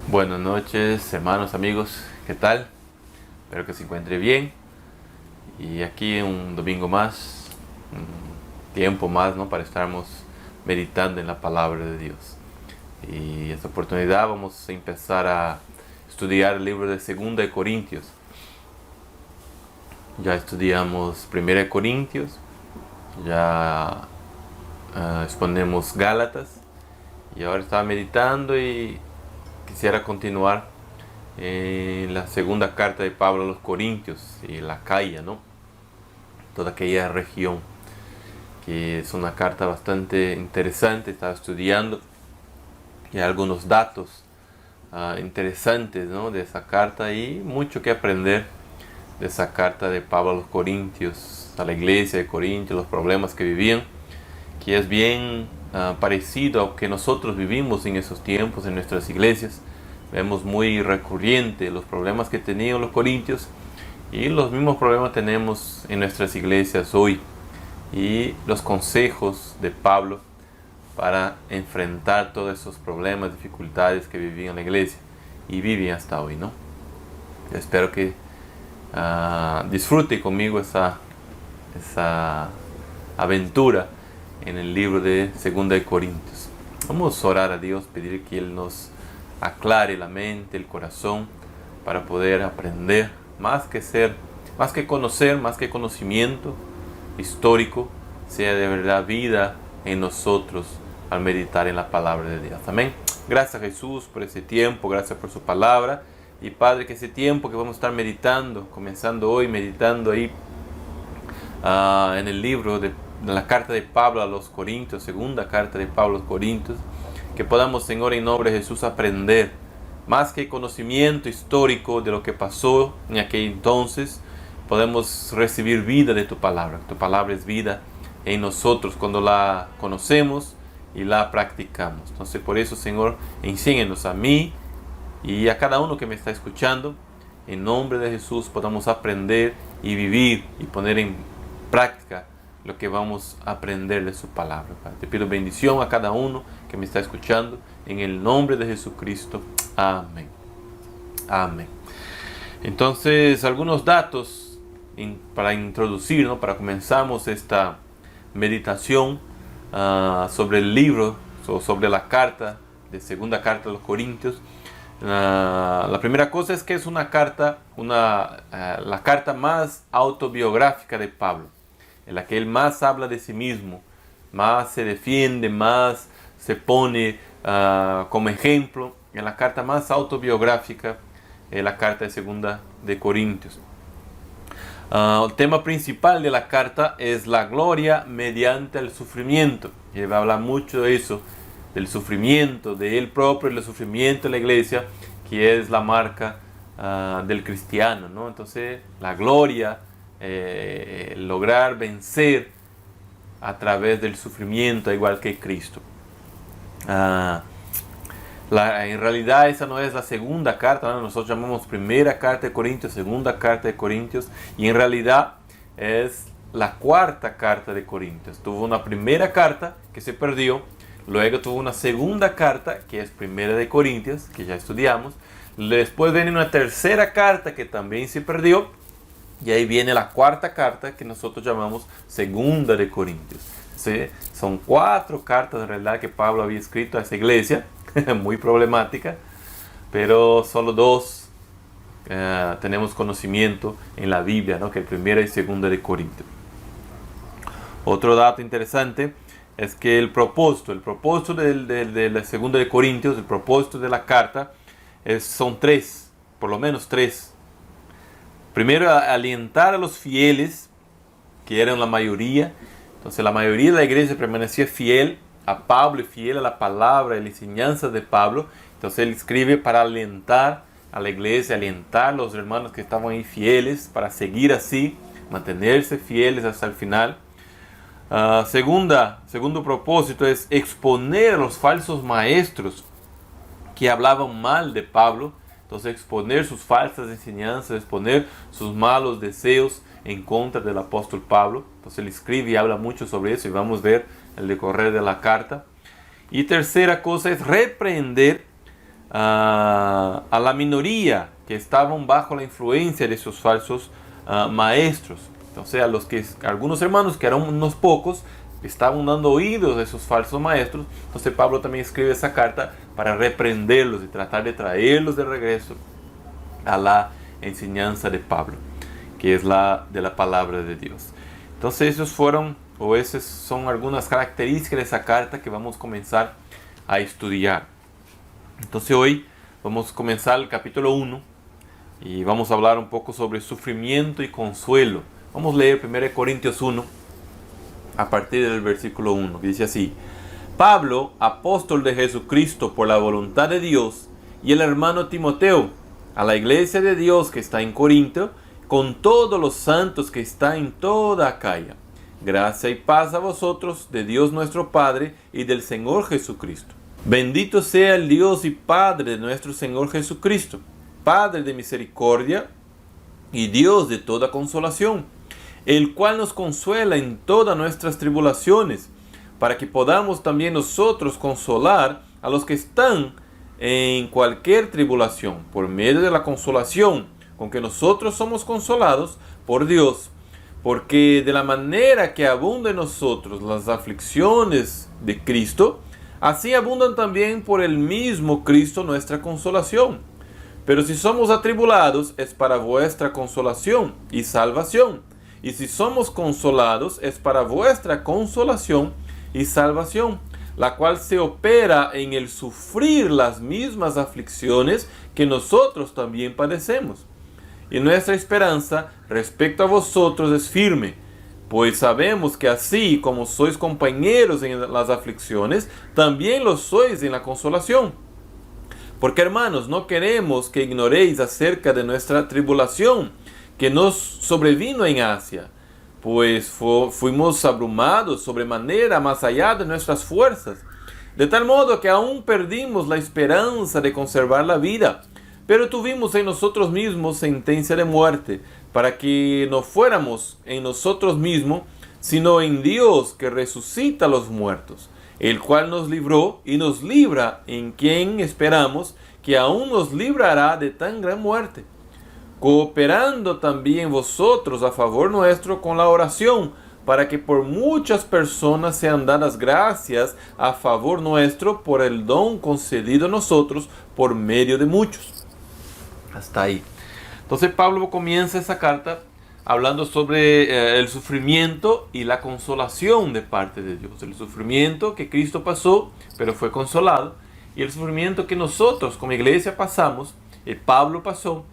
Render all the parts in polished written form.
Buenas noches, hermanos, amigos, ¿qué tal? Espero que se encuentre bien. Y aquí un domingo más, un tiempo más, ¿no? Para estarmos meditando en la palabra de Dios. Y esta oportunidad vamos a empezar a estudiar el libro de Segunda de Corintios. Ya estudiamos Primera de Corintios, ya exponemos Gálatas, y ahora estaba meditando y quisiera continuar en la segunda carta de Pablo a los Corintios y la Acaya, ¿no? Toda aquella región, que es una carta bastante interesante. Estaba estudiando y hay algunos datos interesantes, ¿no? De esa carta, y mucho que aprender de esa carta de Pablo a los Corintios, a la iglesia de Corintios, los problemas que vivían, que es bien parecido a lo que nosotros vivimos en esos tiempos en nuestras iglesias. Vemos muy recurrente los problemas que tenían los corintios, y los mismos problemas tenemos en nuestras iglesias hoy, y los consejos de Pablo para enfrentar todos esos problemas, dificultades que vivían la iglesia y viven hasta hoy, ¿no? Espero que disfrute conmigo esa aventura en el libro de Segunda de Corintios. Vamos a orar a Dios, pedir que Él nos aclare la mente, el corazón, para poder aprender, más que conocer, más que conocimiento histórico, sea de verdad vida en nosotros al meditar en la palabra de Dios. Amén. Gracias, Jesús, por ese tiempo, gracias por su palabra. Y Padre, que ese tiempo que vamos a estar meditando, comenzando hoy, meditando ahí en el libro de la carta de Pablo a los Corintios, segunda carta de Pablo a los Corintios, que podamos, Señor, en nombre de Jesús, aprender más que conocimiento histórico de lo que pasó en aquel entonces. Podemos recibir vida de tu palabra. Tu palabra es vida en nosotros cuando la conocemos y la practicamos. Entonces, por eso, Señor, enséñanos a mí y a cada uno que me está escuchando. En nombre de Jesús podamos aprender y vivir y poner en práctica lo que vamos a aprender de su palabra. Te pido bendición a cada uno que me está escuchando, en el nombre de Jesucristo. Amén. Amén. Entonces, algunos datos para introducir, ¿no? Para comenzamos esta meditación sobre el libro, sobre la carta, de segunda carta a los Corintios. La primera cosa es que es una carta, la carta más autobiográfica de Pablo, en la que él más habla de sí mismo, más se defiende, más se pone como ejemplo. En la carta más autobiográfica, la carta de Segunda de Corintios. El tema principal de la carta es la gloria mediante el sufrimiento. Y él va a hablar mucho de eso, del sufrimiento, de él propio, del sufrimiento de la iglesia, que es la marca del cristiano, ¿no? Entonces, la gloria, lograr vencer a través del sufrimiento, igual que Cristo. En realidad esa no es la segunda carta, ¿no? Nosotros llamamos primera carta de Corintios, segunda carta de Corintios, y en realidad es la cuarta carta de Corintios. Tuvo una primera carta que se perdió, luego tuvo una segunda carta que es primera de Corintios, que ya estudiamos, después viene una tercera carta que también se perdió, y ahí viene la cuarta carta que nosotros llamamos segunda de Corintios. ¿Sí? Son 4 cartas en realidad que Pablo había escrito a esa iglesia, muy problemática, pero solo 2 tenemos conocimiento en la Biblia, ¿no? Que es primera y segunda de Corintios. Otro dato interesante es que el propósito de la segunda de Corintios, el propósito de la carta, son 3, por lo menos 3. Primero, alentar a los fieles, que eran la mayoría. Entonces, la mayoría de la iglesia permanecía fiel a Pablo y fiel a la palabra y la enseñanza de Pablo. Entonces, él escribe para alentar a la iglesia, alentar a los hermanos que estaban ahí fieles, para seguir así, mantenerse fieles hasta el final. Segundo propósito es exponer a los falsos maestros que hablaban mal de Pablo. Entonces, exponer sus falsas enseñanzas, exponer sus malos deseos en contra del apóstol Pablo. Entonces, él escribe y habla mucho sobre eso, y vamos a ver el decorrer de la carta. Y tercera cosa es reprender a la minoría que estaban bajo la influencia de esos falsos maestros. Entonces, algunos hermanos, que eran unos pocos, estaban dando oídos a esos falsos maestros. Entonces Pablo también escribe esa carta para reprenderlos y tratar de traerlos de regreso a la enseñanza de Pablo, que es la de la palabra de Dios. Entonces esas son algunas características de esa carta que vamos a comenzar a estudiar. Entonces hoy vamos a comenzar el capítulo 1 y vamos a hablar un poco sobre sufrimiento y consuelo. Vamos a leer 1 Corintios 1 a partir del versículo 1, que dice así: Pablo, apóstol de Jesucristo por la voluntad de Dios, y el hermano Timoteo, a la iglesia de Dios que está en Corinto, con todos los santos que están en toda Acaya. Gracia y paz a vosotros, de Dios nuestro Padre y del Señor Jesucristo. Bendito sea el Dios y Padre de nuestro Señor Jesucristo, Padre de misericordia y Dios de toda consolación, el cual nos consuela en todas nuestras tribulaciones, para que podamos también nosotros consolar a los que están en cualquier tribulación, por medio de la consolación con que nosotros somos consolados por Dios. Porque de la manera que abundan en nosotros las aflicciones de Cristo, así abundan también por el mismo Cristo nuestra consolación. Pero si somos atribulados, es para vuestra consolación y salvación. Y si somos consolados, es para vuestra consolación y salvación, la cual se opera en el sufrir las mismas aflicciones que nosotros también padecemos. Y nuestra esperanza respecto a vosotros es firme, pues sabemos que así como sois compañeros en las aflicciones, también lo sois en la consolación. Porque, hermanos, no queremos que ignoréis acerca de nuestra tribulación que nos sobrevino en Asia, pues fuimos abrumados sobremanera más allá de nuestras fuerzas, de tal modo que aún perdimos la esperanza de conservar la vida. Pero tuvimos en nosotros mismos sentencia de muerte, para que no fuéramos en nosotros mismos, sino en Dios que resucita a los muertos, el cual nos libró y nos libra, en quien esperamos que aún nos librará de tan gran muerte, cooperando también vosotros a favor nuestro con la oración, para que por muchas personas sean dadas gracias a favor nuestro por el don concedido a nosotros por medio de muchos. Hasta ahí. Entonces Pablo comienza esa carta hablando sobre el sufrimiento y la consolación de parte de Dios. El sufrimiento que Cristo pasó, pero fue consolado, y el sufrimiento que nosotros como iglesia pasamos, Pablo pasó,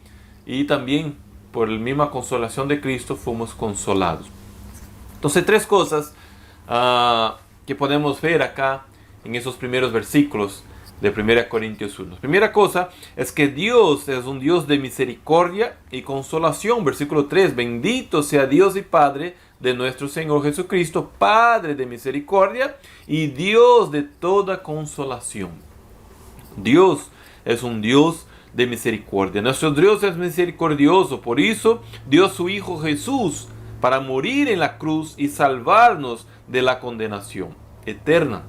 y también por la misma consolación de Cristo fuimos consolados. Entonces, tres cosas que podemos ver acá en esos primeros versículos de 1 Corintios 1. Primera cosa es que Dios es un Dios de misericordia y consolación. Versículo 3: bendito sea Dios y Padre de nuestro Señor Jesucristo, Padre de misericordia y Dios de toda consolación. Dios es un Dios de misericordia. Nuestro Dios es misericordioso, por eso dio a su Hijo Jesús para morir en la cruz y salvarnos de la condenación eterna.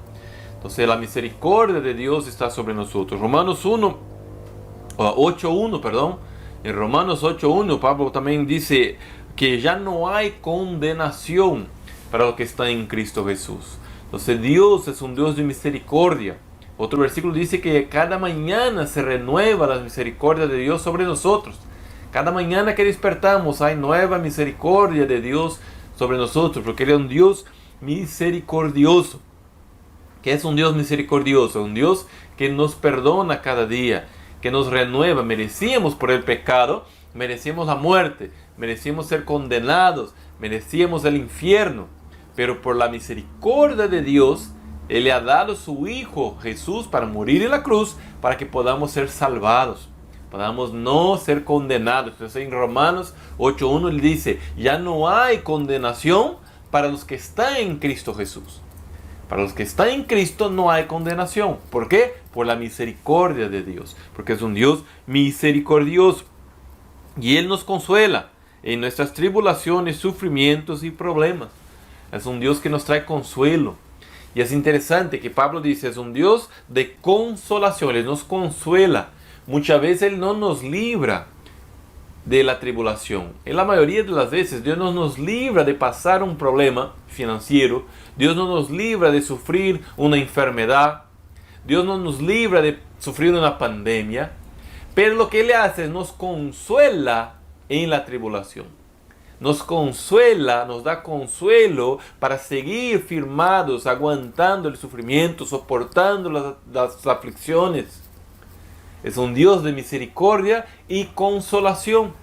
Entonces la misericordia de Dios está sobre nosotros. Romanos 8.1, perdón. En Romanos 8.1 Pablo también dice que ya no hay condenación para los que están en Cristo Jesús. Entonces Dios es un Dios de misericordia. Otro versículo dice que cada mañana se renueva la misericordia de Dios sobre nosotros. Cada mañana que despertamos hay nueva misericordia de Dios sobre nosotros, porque Él es un Dios misericordioso. Que es un Dios misericordioso, un Dios que nos perdona cada día, que nos renueva. Merecíamos por el pecado, merecíamos la muerte, merecíamos ser condenados, merecíamos el infierno, pero por la misericordia de Dios, Él le ha dado a su Hijo Jesús para morir en la cruz, para que podamos ser salvados, podamos no ser condenados. Entonces en Romanos 8.1 Él dice, ya no hay condenación para los que están en Cristo Jesús. Para los que están en Cristo no hay condenación. ¿Por qué? Por la misericordia de Dios. Porque es un Dios misericordioso. Y Él nos consuela en nuestras tribulaciones, sufrimientos y problemas. Es un Dios que nos trae consuelo. Y es interesante que Pablo dice, es un Dios de consolación, Él nos consuela. Muchas veces Él no nos libra de la tribulación. En la mayoría de las veces Dios no nos libra de pasar un problema financiero, Dios no nos libra de sufrir una enfermedad, Dios no nos libra de sufrir una pandemia, pero lo que Él hace es nos consuela en la tribulación. Nos consuela, nos da consuelo para seguir firmados, aguantando el sufrimiento, soportando las aflicciones. Es un Dios de misericordia y consolación.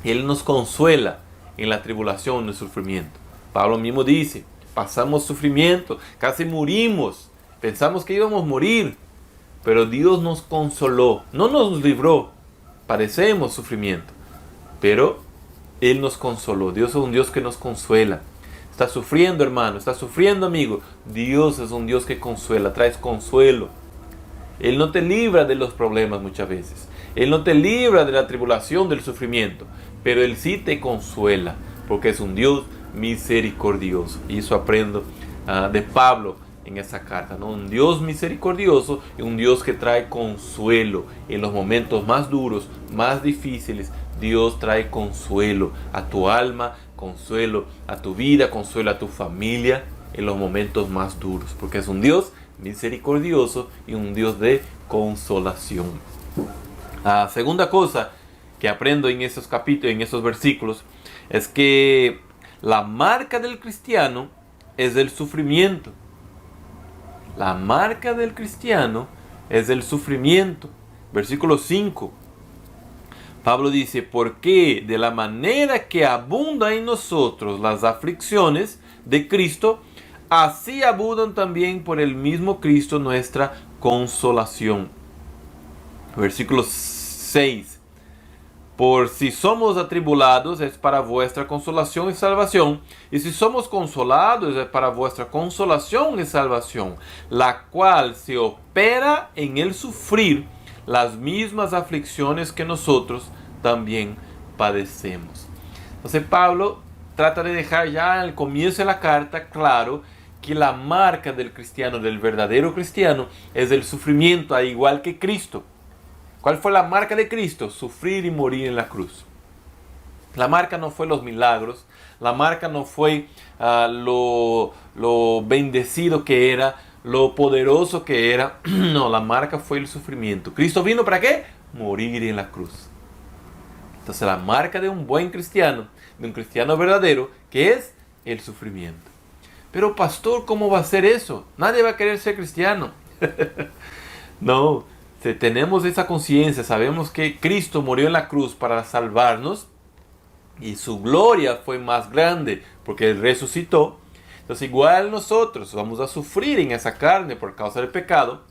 Él nos consuela en la tribulación, en el sufrimiento. Pablo mismo dice, pasamos sufrimiento, casi morimos, pensamos que íbamos a morir, pero Dios nos consoló, no nos libró, padecemos sufrimiento, pero Él nos consoló. Dios es un Dios que nos consuela. Estás sufriendo, hermano, estás sufriendo, amigo. Dios es un Dios que consuela, traes consuelo. Él no te libra de los problemas muchas veces. Él no te libra de la tribulación, del sufrimiento. Pero Él sí te consuela, porque es un Dios misericordioso. Y eso aprendo de Pablo en esa carta, ¿no? Un Dios misericordioso y un Dios que trae consuelo en los momentos más duros, más difíciles. Dios trae consuelo a tu alma, consuelo a tu vida, consuelo a tu familia en los momentos más duros, porque es un Dios misericordioso y un Dios de consolación. Segunda cosa que aprendo en esos capítulos, en esos versículos, es que la marca del cristiano es el sufrimiento. La marca del cristiano es el sufrimiento. Versículo 5. Pablo dice, porque de la manera que abundan en nosotros las aflicciones de Cristo, así abundan también por el mismo Cristo nuestra consolación. Versículo 6. Por si somos atribulados es para vuestra consolación y salvación, y si somos consolados es para vuestra consolación y salvación, la cual se opera en el sufrir las mismas aflicciones que nosotros también padecemos. Entonces Pablo trata de dejar ya al comienzo de la carta claro que la marca del cristiano, del verdadero cristiano, es el sufrimiento, al igual que Cristo. ¿Cuál fue la marca de Cristo? Sufrir y morir en la cruz. La marca no fue los milagros, la marca no fue lo bendecido que era, lo poderoso que era. No, la marca fue el sufrimiento. ¿Cristo vino para qué? Morir en la cruz. Entonces la marca de un buen cristiano, de un cristiano verdadero, que es el sufrimiento. Pero pastor, ¿cómo va a ser eso? Nadie va a querer ser cristiano. No, si tenemos esa conciencia, sabemos que Cristo murió en la cruz para salvarnos y su gloria fue más grande porque Él resucitó. Entonces igual nosotros vamos a sufrir en esa carne por causa del pecado,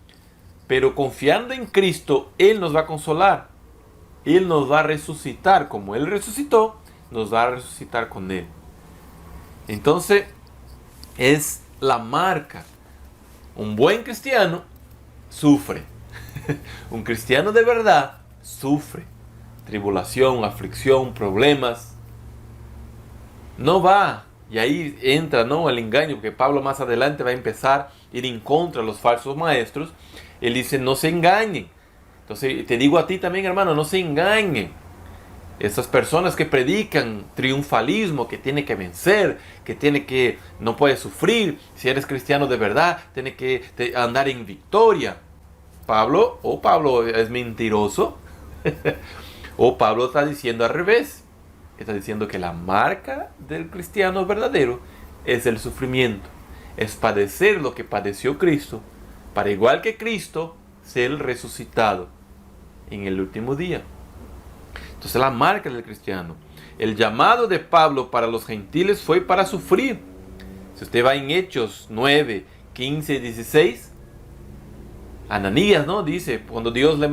pero confiando en Cristo, Él nos va a consolar. Él nos va a resucitar como Él resucitó, nos va a resucitar con Él. Entonces es la marca. Un buen cristiano sufre. Un cristiano de verdad sufre tribulación, aflicción, problemas. No va, y ahí entra, ¿no?, el engaño, porque Pablo más adelante va a empezar a ir en contra de los falsos maestros. Él dice, no se engañen. Entonces te digo a ti también, hermano, no se engañen. Esas personas que predican triunfalismo, que tiene que vencer, que no puede sufrir, si eres cristiano de verdad, tiene que andar en victoria. Pablo es mentiroso, o Pablo está diciendo al revés. Está diciendo que la marca del cristiano verdadero es el sufrimiento, es padecer lo que padeció Cristo, para igual que Cristo, ser resucitado en el último día. Entonces la marca del cristiano. El llamado de Pablo para los gentiles fue para sufrir. Si usted va en Hechos 9, 15 y 16, Ananías, ¿no?, dice, cuando Jesús le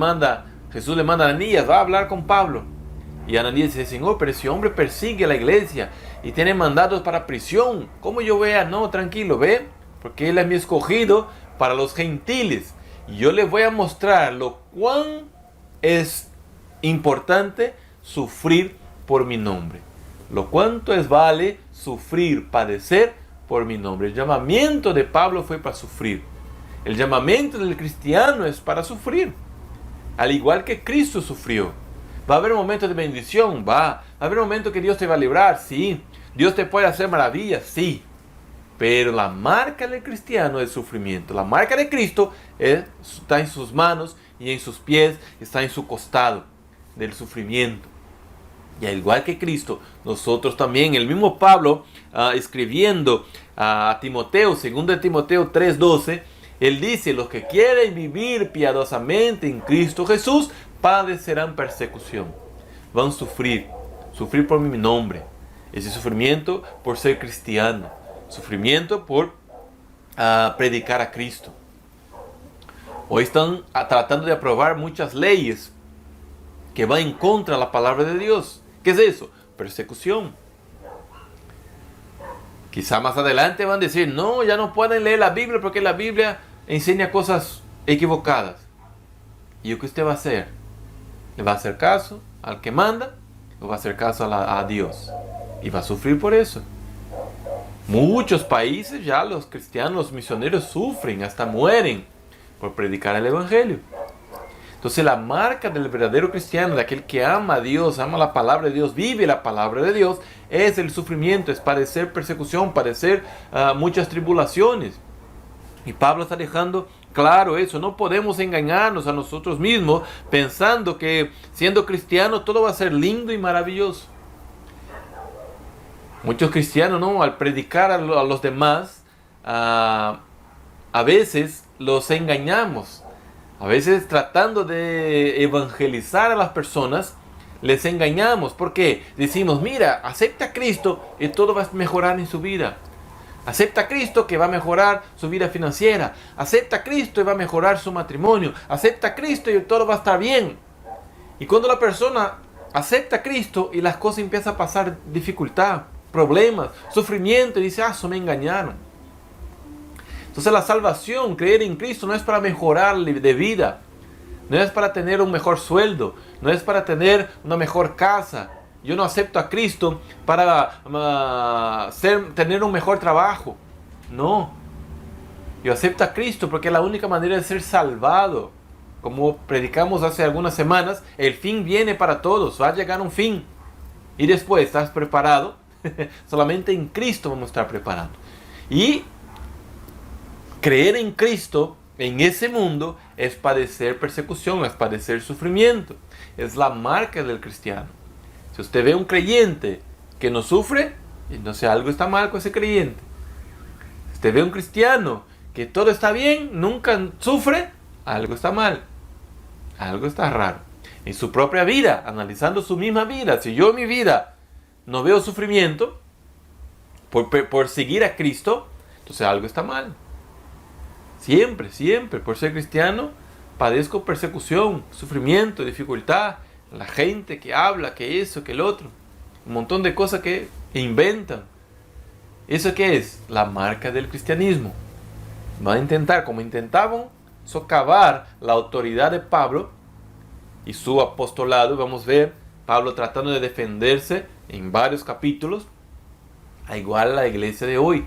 manda a Ananías, va a hablar con Pablo. Y Ananías dice, Señor, pero ese hombre persigue a la iglesia y tiene mandatos para prisión. ¿Cómo yo vea? No, tranquilo, ve, porque él es mi escogido para los gentiles. Y yo les voy a mostrar lo cuán es importante sufrir por mi nombre. Lo cuánto vale sufrir, padecer por mi nombre. El llamamiento de Pablo fue para sufrir. El llamamiento del cristiano es para sufrir. Al igual que Cristo sufrió. Va a haber momentos de bendición, va a haber momentos que Dios te va a librar, sí. Dios te puede hacer maravillas, sí. Pero la marca del cristiano es sufrimiento. La marca de Cristo está en sus manos y en sus pies, está en su costado del sufrimiento. Y al igual que Cristo, nosotros también, el mismo Pablo, escribiendo a Timoteo, 2 Timoteo 3:12, él dice: los que quieren vivir piadosamente en Cristo Jesús padecerán persecución. Van a sufrir por mi nombre. Ese sufrimiento por ser cristiano, sufrimiento por predicar a Cristo. Hoy están tratando de aprobar muchas leyes que van en contra de la palabra de Dios. ¿Qué es eso? Persecución. Quizá más adelante van a decir: no, ya no pueden leer la Biblia porque la Biblia enseña cosas equivocadas. ¿Y qué usted va a hacer? ¿Le va a hacer caso al que manda o va a hacer caso a Dios? Y va a sufrir por eso. Muchos países ya los cristianos, los misioneros sufren, hasta mueren por predicar el Evangelio. Entonces la marca del verdadero cristiano, de aquel que ama a Dios, ama la palabra de Dios, vive la palabra de Dios, es el sufrimiento, es padecer persecución, padecer muchas tribulaciones. Y Pablo está dejando claro eso. No podemos engañarnos a nosotros mismos pensando que siendo cristianos todo va a ser lindo y maravilloso. Muchos cristianos, ¿no?, al predicar a los demás, a veces los engañamos. A veces tratando de evangelizar a las personas, les engañamos. Porque decimos: mira, acepta a Cristo y todo va a mejorar en su vida. Acepta a Cristo que va a mejorar su vida financiera. Acepta a Cristo y va a mejorar su matrimonio. Acepta a Cristo y todo va a estar bien. Y cuando la persona acepta a Cristo y las cosas empiezan a pasar dificultad, problemas, sufrimiento, y dice: me engañaron. Entonces la salvación, creer en Cristo, no es para mejorar de vida, no es para tener un mejor sueldo, no es para tener una mejor casa. Yo no acepto a Cristo para tener un mejor trabajo. No. Yo acepto a Cristo porque es la única manera de ser salvado. Como predicamos hace algunas semanas, el fin viene para todos, va a llegar un fin. Y después, ¿estás preparado? Solamente en Cristo vamos a estar preparados. Y creer en Cristo en ese mundo es padecer persecución, es padecer sufrimiento. Es la marca del cristiano. Si usted ve un creyente que no sufre, entonces algo está mal con ese creyente. Si usted ve un cristiano que todo está bien, nunca sufre, algo está mal. Algo está raro. En su propia vida, analizando su misma vida, si yo en mi vida no veo sufrimiento por seguir a Cristo, entonces algo está mal. Siempre, por ser cristiano, padezco persecución, sufrimiento, dificultad. La gente que habla, que eso, que el otro. Un montón de cosas que inventan. ¿Eso qué es? La marca del cristianismo. Van a intentar, como intentaban, socavar la autoridad de Pablo y su apostolado. Vamos a ver Pablo tratando de defenderse en varios capítulos. Igual la iglesia de hoy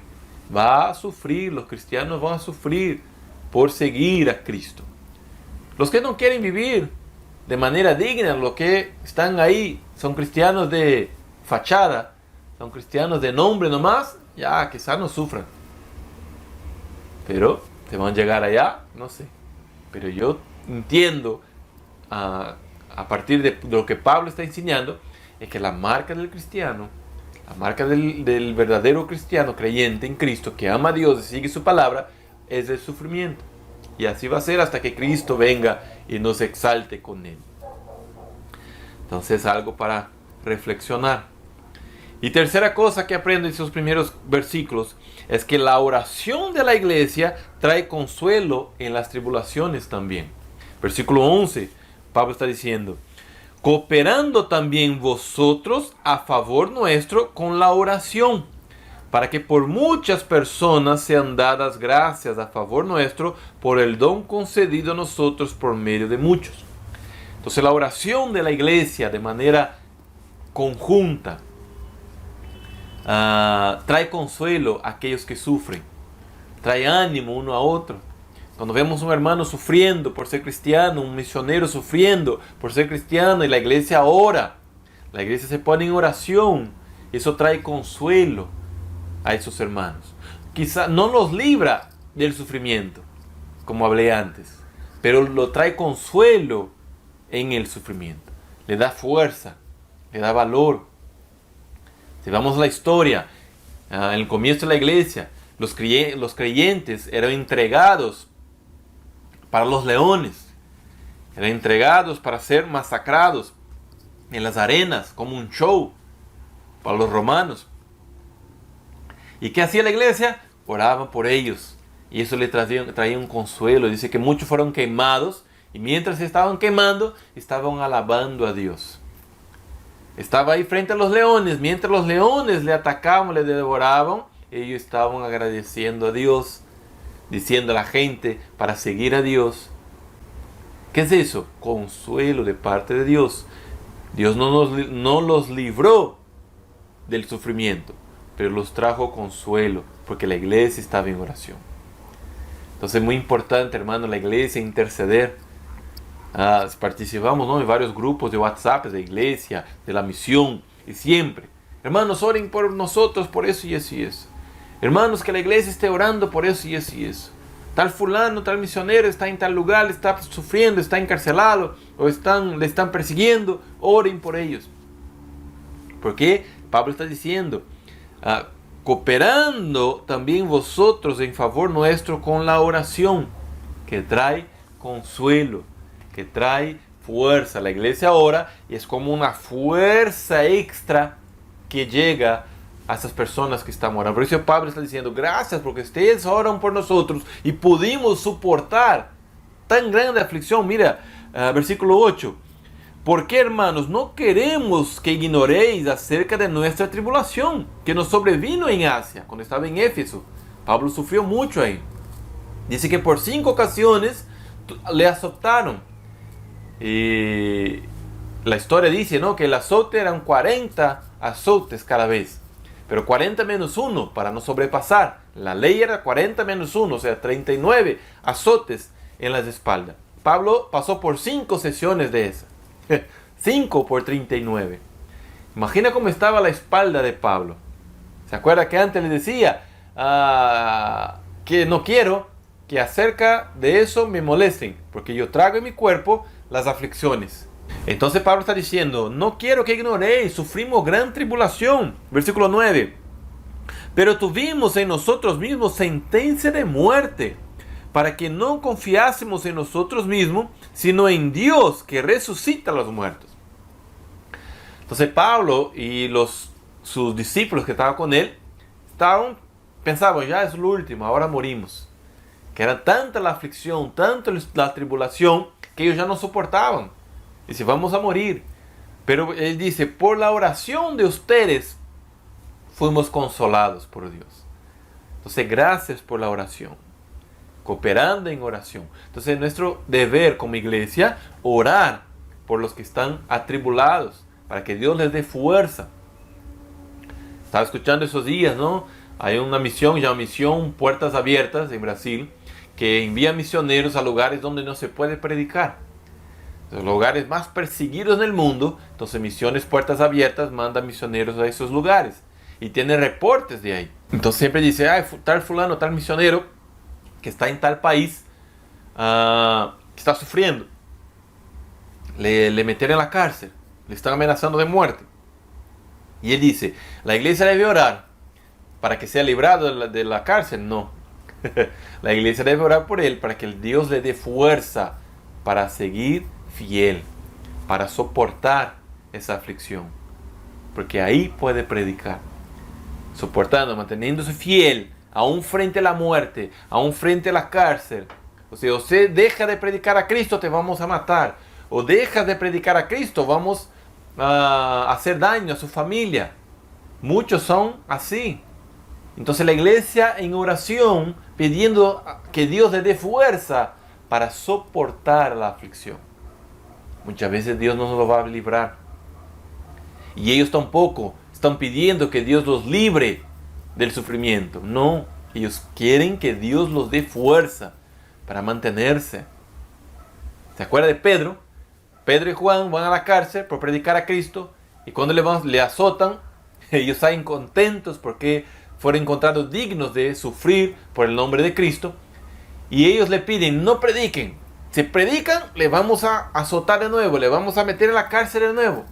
va a sufrir, los cristianos van a sufrir por seguir a Cristo. Los que no quieren vivir de manera digna, los que están ahí, son cristianos de fachada, son cristianos de nombre nomás, ya quizás no sufran. Pero te van a llegar allá, no sé. Pero yo entiendo a partir de lo que Pablo está enseñando, es que la marca del cristiano, la marca del verdadero cristiano creyente en Cristo, que ama a Dios y sigue su palabra, es el sufrimiento. Y así va a ser hasta que Cristo venga y nos exalte con Él. Entonces, algo para reflexionar. Y tercera cosa que aprendo en esos primeros versículos es que la oración de la iglesia trae consuelo en las tribulaciones también. Versículo 11, Pablo está diciendo: cooperando también vosotros a favor nuestro con la oración, para que por muchas personas sean dadas gracias a favor nuestro por el don concedido a nosotros por medio de muchos. Entonces la oración de la iglesia de manera conjunta trae consuelo a aquellos que sufren, trae ánimo uno a otro. Cuando vemos un hermano sufriendo por ser cristiano, un misionero sufriendo por ser cristiano y la iglesia ora, la iglesia se pone en oración, eso trae consuelo a esos hermanos. Quizá no los libra del sufrimiento, como hablé antes, pero lo trae consuelo en el sufrimiento, le da fuerza, le da valor. Si vamos a la historia, en el comienzo de la iglesia, los creyentes eran entregados para los leones, eran entregados para ser masacrados en las arenas como un show para los romanos. ¿Y qué hacía la iglesia? Oraba por ellos, y eso le traía un consuelo. Dice que muchos fueron quemados, y mientras se estaban quemando, estaban alabando a Dios. Estaba ahí frente a los leones, mientras los leones le atacaban, le devoraban, ellos estaban agradeciendo a Dios, diciendo a la gente para seguir a Dios. ¿Qué es eso? Consuelo de parte de Dios. Dios no los libró del sufrimiento, pero los trajo consuelo, porque la iglesia estaba en oración. Entonces es muy importante, hermano, la iglesia interceder. Participamos, ¿no?, en varios grupos de WhatsApp de iglesia, de la misión, y siempre, hermanos, oren por nosotros, por eso y eso y eso. Hermanos, que la iglesia esté orando por eso y eso y eso. Tal fulano, tal misionero está en tal lugar, está sufriendo, está encarcelado, o le están persiguiendo, oren por ellos. Porque Pablo está diciendo, cooperando también vosotros en favor nuestro con la oración, que trae consuelo, que trae fuerza. La iglesia ora y es como una fuerza extra que llega a esas personas que están orando. Por eso Pablo está diciendo, gracias porque ustedes oran por nosotros y pudimos soportar tan grande aflicción. Mira, versículo 8. ¿Por qué, hermanos, no queremos que ignoréis acerca de nuestra tribulación que nos sobrevino en Asia, cuando estaba en Éfeso? Pablo sufrió mucho ahí. Dice que por 5 ocasiones le azotaron. Y la historia dice, ¿no?, que el azote eran 40 azotes cada vez. Pero 40 menos 1 para no sobrepasar. La ley era 40 menos 1, o sea, 39 azotes en las espaldas. Pablo pasó por 5 sesiones de esas. 5 por 39. Imagina cómo estaba la espalda de Pablo. ¿Se acuerda que antes le decía que no quiero que acerca de eso me molesten, porque yo trago en mi cuerpo las aflicciones? Entonces Pablo está diciendo, no quiero que ignoréis, sufrimos gran tribulación. Versículo 9. Pero tuvimos en nosotros mismos sentencia de muerte, para que no confiásemos en nosotros mismos, sino en Dios que resucita a los muertos. Entonces Pablo y sus discípulos que estaban con él, pensaban, ya es lo último, ahora morimos. Que era tanta la aflicción, tanta la tribulación, que ellos ya no soportaban. Dice, vamos a morir. Pero él dice, por la oración de ustedes, fuimos consolados por Dios. Entonces, gracias por la oración. Cooperando en oración. Entonces, nuestro deber como iglesia, orar por los que están atribulados, para que Dios les dé fuerza. Estaba escuchando esos días, ¿no? Hay una misión, llamada Misión Puertas Abiertas en Brasil, que envía misioneros a lugares donde no se puede predicar. Los lugares más perseguidos en el mundo. Entonces, Misiones Puertas Abiertas manda misioneros a esos lugares y tiene reportes de ahí. Entonces siempre dice, tal fulano, tal misionero que está en tal país, que está sufriendo, le metieron en la cárcel, le están amenazando de muerte. Y él dice, ¿la iglesia debe orar para que sea librado de la cárcel? No. La iglesia debe orar por él para que el Dios le dé fuerza para seguir fiel, para soportar esa aflicción, porque ahí puede predicar, soportando, manteniéndose fiel, aún frente a la muerte, aún frente a la cárcel. O sea, usted deja de predicar a Cristo, te vamos a matar, o dejas de predicar a Cristo, vamos a hacer daño a su familia. Muchos son así. Entonces la iglesia en oración, pidiendo que Dios le dé fuerza para soportar la aflicción. Muchas veces Dios no nos lo va a librar. Y ellos tampoco están pidiendo que Dios los libre del sufrimiento. No, ellos quieren que Dios los dé fuerza para mantenerse. ¿Se acuerda de Pedro? Pedro y Juan van a la cárcel por predicar a Cristo, y cuando le azotan, ellos salen contentos porque fueron encontrados dignos de sufrir por el nombre de Cristo, y ellos le piden: no prediquen. Si predican, le vamos a azotar de nuevo, le vamos a meter en la cárcel de nuevo.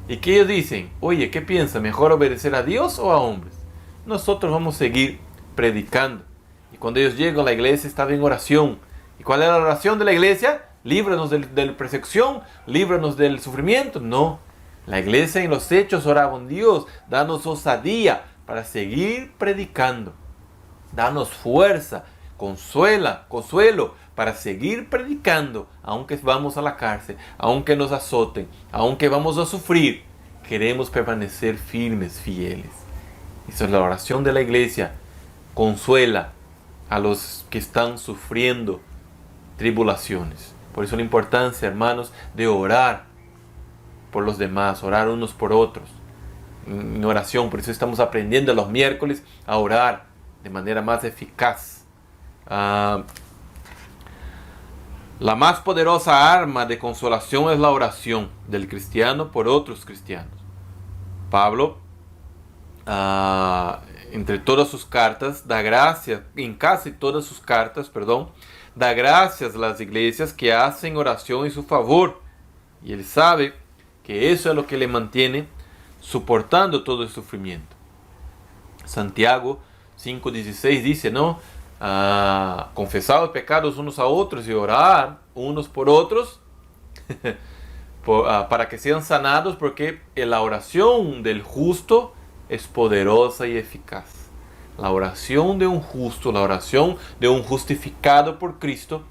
Y que ellos dicen: oye, ¿qué piensa? ¿Mejor obedecer a Dios o a hombres? Nosotros vamos a seguir predicando. Y cuando ellos llegan, la iglesia estaba en oración. ¿Y cuál era la oración de la iglesia? Líbranos de la persecución, líbranos del sufrimiento. No, la iglesia en los hechos oraba: Dios, danos osadía para seguir predicando. Danos fuerza, consuelo para seguir predicando, aunque vamos a la cárcel, aunque nos azoten, aunque vamos a sufrir. Queremos permanecer firmes, fieles. Esa es la oración de la iglesia. Consuela a los que están sufriendo tribulaciones. Por eso la importancia, hermanos, de orar por los demás, orar unos por otros en oración. Por eso estamos aprendiendo los miércoles a orar de manera más eficaz. La más poderosa arma de consolación es la oración del cristiano por otros cristianos. Pablo, entre todas sus cartas, da gracias, en casi todas sus cartas, da gracias a las iglesias que hacen oración en su favor. Y él sabe que eso es lo que le mantiene soportando todo el sufrimiento. Santiago 5:16 dice, ¿no? Confesar los pecados unos a otros y orar unos por otros para que sean sanados, porque la oración del justo es poderosa y eficaz. La oración de un justo, la oración de un justificado por Cristo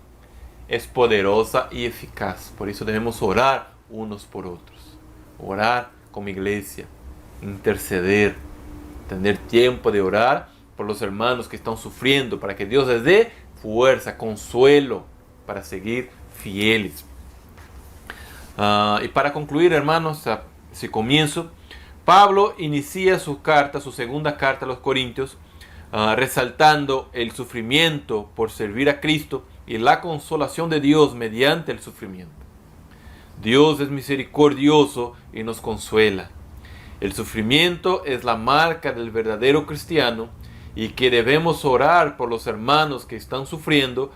es poderosa y eficaz. Por eso debemos orar unos por otros, orar como iglesia, interceder, tener tiempo de orar por los hermanos que están sufriendo, para que Dios les dé fuerza, consuelo, para seguir fieles. Y para concluir, hermanos, ese comienzo, Pablo inicia su segunda carta a los Corintios, resaltando el sufrimiento por servir a Cristo y la consolación de Dios mediante el sufrimiento. Dios es misericordioso y nos consuela. El sufrimiento es la marca del verdadero cristiano, y que debemos orar por los hermanos que están sufriendo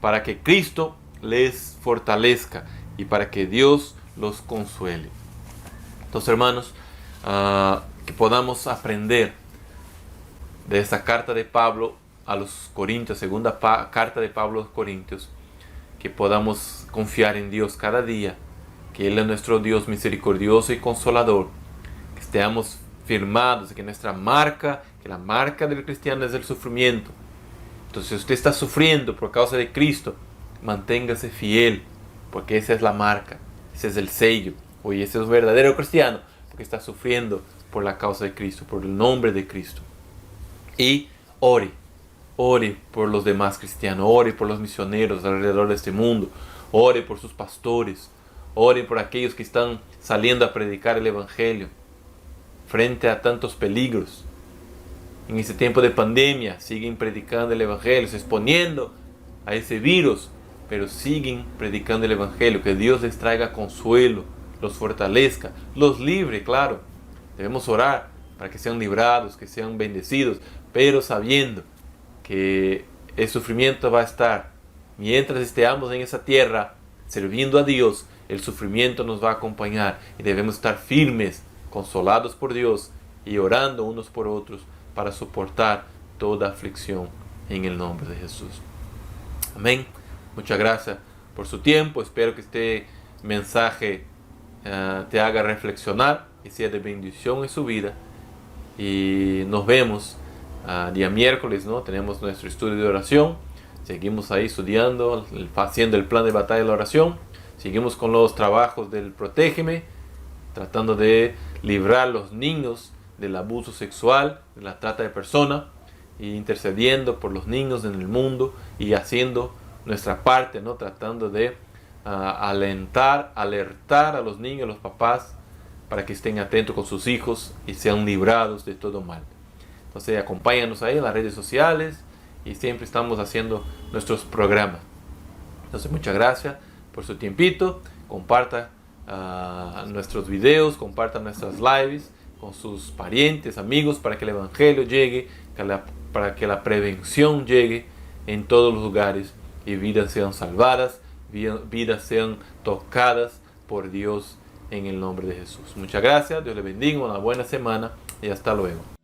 para que Cristo les fortalezca y para que Dios los consuele. Entonces, hermanos, que podamos aprender de esta carta de Pablo a los Corintios, segunda carta de Pablo a los Corintios, que podamos confiar en Dios cada día, que Él es nuestro Dios misericordioso y consolador, que estemos firmados, que nuestra marca, que la marca del cristiano es el sufrimiento. Entonces, si usted está sufriendo por causa de Cristo, manténgase fiel, porque esa es la marca, ese es el sello. Oye, ese es un verdadero cristiano, porque está sufriendo por la causa de Cristo, por el nombre de Cristo. Y ore por los demás cristianos, ore por los misioneros alrededor de este mundo, ore por sus pastores, ore por aquellos que están saliendo a predicar el Evangelio frente a tantos peligros. En este tiempo de pandemia siguen predicando el Evangelio, se exponiendo a ese virus, pero siguen predicando el Evangelio. Que Dios les traiga consuelo, los fortalezca, los libre, claro. Debemos orar para que sean librados, que sean bendecidos, pero sabiendo que el sufrimiento va a estar. Mientras estemos en esa tierra sirviendo a Dios, el sufrimiento nos va a acompañar, y debemos estar firmes, consolados por Dios y orando unos por otros para soportar toda aflicción en el nombre de Jesús. Amén. Muchas gracias por su tiempo. Espero que este mensaje te haga reflexionar y sea de bendición en su vida. Y nos vemos día miércoles, ¿no? Tenemos nuestro estudio de oración. Seguimos ahí estudiando, haciendo el plan de batalla de la oración. Seguimos con los trabajos del Protégeme, tratando de librar a los niños del abuso sexual, de la trata de personas, e intercediendo por los niños en el mundo y haciendo nuestra parte, ¿no? Tratando de alertar a los niños, a los papás, para que estén atentos con sus hijos y sean librados de todo mal. Entonces acompáñanos ahí en las redes sociales y siempre estamos haciendo nuestros programas. Entonces muchas gracias por su tiempito. Comparta nuestros videos, comparta nuestras lives con sus parientes, amigos, para que el Evangelio llegue, para que la prevención llegue en todos los lugares y vidas sean salvadas, vidas sean tocadas por Dios en el nombre de Jesús. Muchas gracias, Dios le bendiga, una buena semana y hasta luego.